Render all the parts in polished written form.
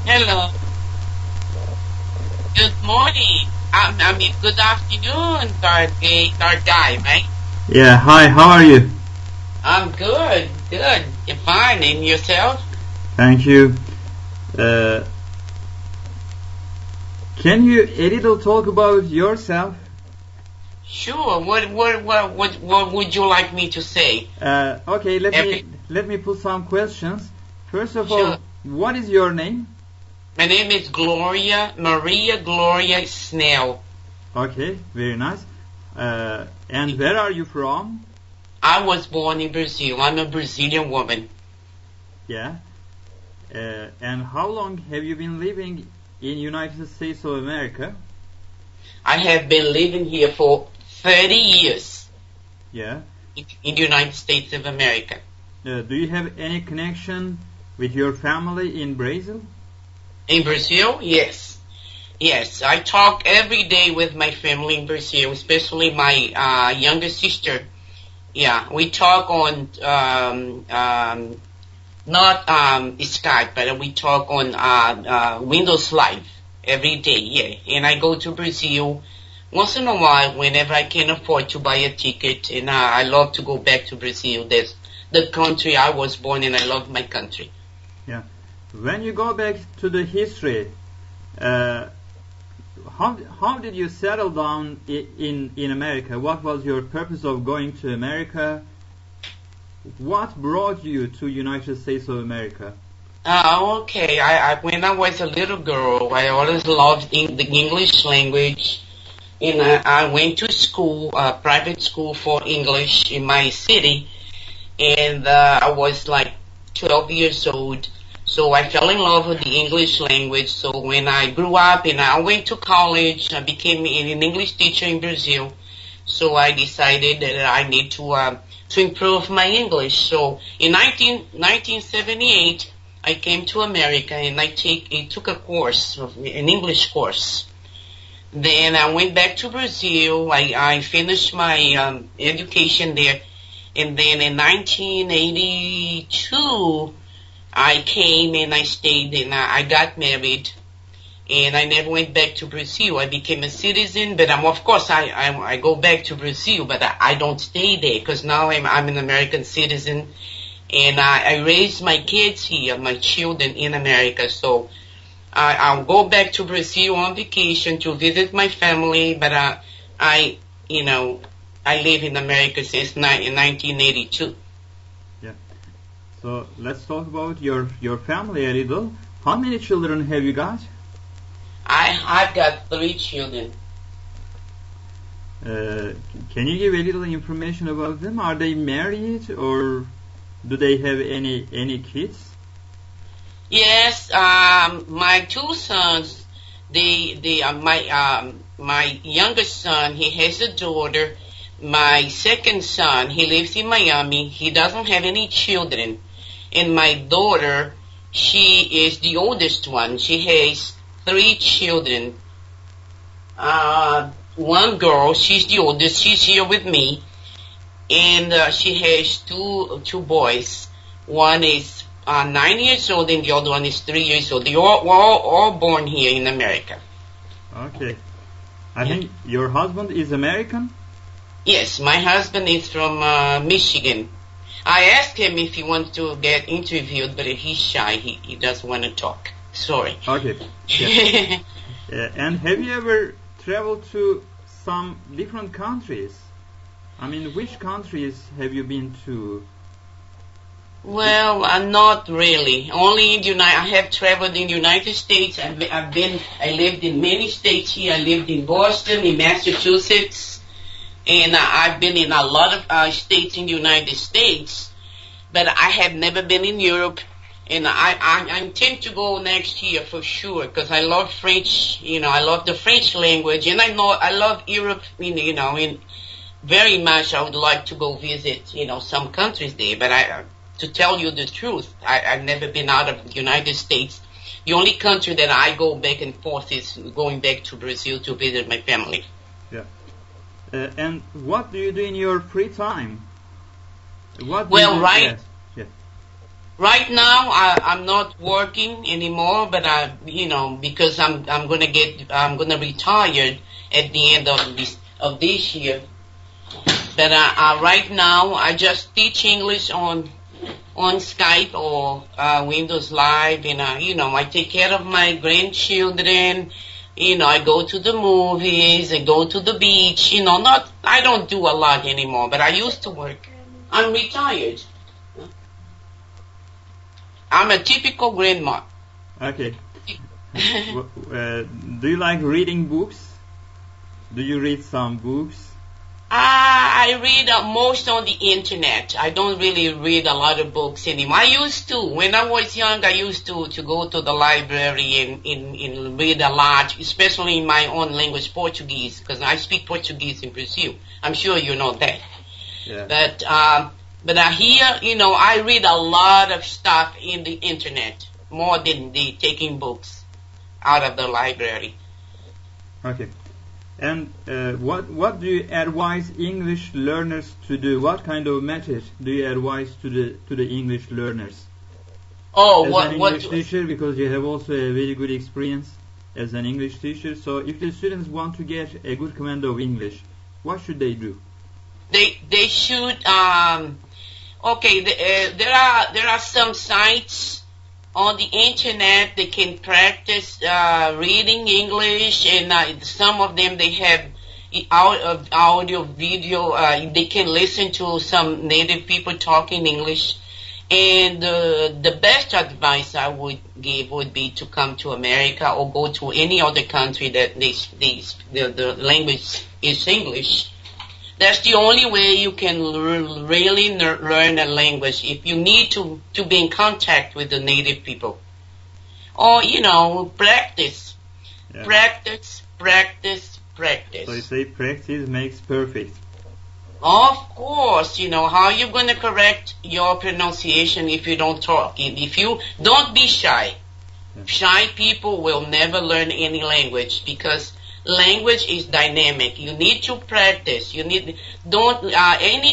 Hello. Good morning. I mean, good afternoon, Turgay, right? Yeah, hi, how are you? I'm good. Good. You're fine. And yourself? Thank you. Uh, can you a little talk about yourself? Sure. What would you like me to say? Okay, Every let me put some questions. First of Sure. all, what is your name? My name is Gloria Maria Gloria Snell. Okay, very nice. And where are you from? I was born in Brazil. I'm a Brazilian woman. Yeah. And how long have you been living in United States of America? I have been living here for 30 years Yeah. in the United States of America. Do you have any connection with your family in Brazil? In Brazil, yes. Yes, I talk every day with my family in Brazil, especially my younger sister. Yeah, we talk on not Skype, but we talk on Windows Live every day. Yeah, and I go to Brazil once in a while whenever I can afford to buy a ticket, and I love to go back to Brazil. That's the country I was born in. I love my country. Yeah. When you go back to the history, uh, how did you settle down in America? What was your purpose of going to America? What brought you to United States of America? Okay. When I was a little girl, I always loved the English language, and I went to school, private school for English in my city, and I was like 12 years old. So I fell in love with the English language. So when I grew up and I went to college, I became an English teacher in Brazil. So I decided that I need to improve my English. So in 1978, I came to America and I took a course, an English course. Then I went back to Brazil. I finished my education there. And then in 1982, I came and I stayed and I got married. And I never went back to Brazil. I became a citizen, but of course I go back to Brazil, but I don't stay there because now I'm an American citizen, and I raised my kids here, my children in America. So I'll go back to Brazil on vacation to visit my family, but I you know I live in America since 1982. Yeah. So let's talk about your family a little. How many children have you got? I've got 3 children. Uh, can you give a little information about them? Are they married or do they have any kids? Yes, my 2 sons, they my youngest son, he has a daughter. My second son, he lives in Miami. He doesn't have any children. And my daughter, she is the oldest one. She has 3 children. One girl, she's the oldest. She's here with me, and she has two boys. One is 9 years old, and the other one is 3 years old. They all born here in America. Okay. I Yeah. think your husband is American? Yes, my husband is from Michigan. I asked him if he wants to get interviewed, but he's shy. He doesn't want to talk. Sorry. Okay. Yeah. And have you ever traveled to some different countries? I mean, which countries have you been to? Well, not really. Only in the United. I have traveled in the United States. I lived in many states here. I lived in Boston, in Massachusetts, and I've been in a lot of states in the United States. But I have never been in Europe, and I intend to go next year for sure because I love French. I love the French language, and I love Europe. In very much. I would like to go visit, some countries there. But to tell you the truth, I've never been out of the United States. The only country that I go back and forth is going back to Brazil to visit my family. Yeah. And what do you do in your free time? What do you Well, do? right. Yes. Yes. Right now, I'm not working anymore, but because I'm gonna retire at the end of this year. But right now, I just teach English on Skype or Windows Live, and I take care of my grandchildren. I go to the movies, I go to the beach. I don't do a lot anymore, but I used to work. I'm retired. I'm a typical grandma. Okay. Do you like reading books? Do you read some books? I read most on the internet. I don't really read a lot of books anymore. I used to. When I was young, I used to go to the library and read a lot, especially in my own language, Portuguese, because I speak Portuguese in Brazil. I'm sure you know that. Yeah. But here, I read a lot of stuff in the internet, more than taking books out of the library. Okay. And what do you advise English learners to do? What kind of method do you advise to the English learners? Oh, as an English teacher, because you have also a very good experience as an English teacher. So if the students want to get a good command of English, what should they do? They should there are some sites on the internet they can practice reading English, and some of them they have audio, video. They can listen to some native people talking English. And the best advice I would give would be to come to America or go to any other country that the language is English. That's the only way you can really learn a language, if you need to be in contact with the native people. Or, practice. Yeah. Practice. So you say practice makes perfect. Of course, how are you going to correct your pronunciation if you don't talk? If you don't be shy. Yeah. Shy people will never learn any language, because language is dynamic. You need to practice. Any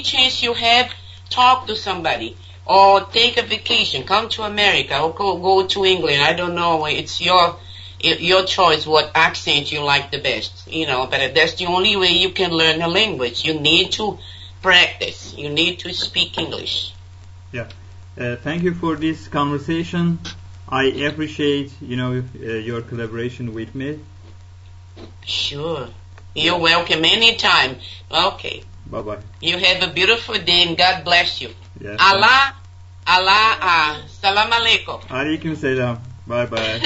chance you have, talk to somebody or take a vacation. Come to America or go to England. I don't know. It's your choice what accent you like the best. But that's the only way you can learn a language. You need to practice. You need to speak English. Yeah. Thank you for this conversation. I appreciate, your collaboration with me. Sure. You're welcome anytime. Okay. Bye-bye. You have a beautiful day and God bless you. Yes, Allah, salam alaikum. Alaikum salam. Bye-bye.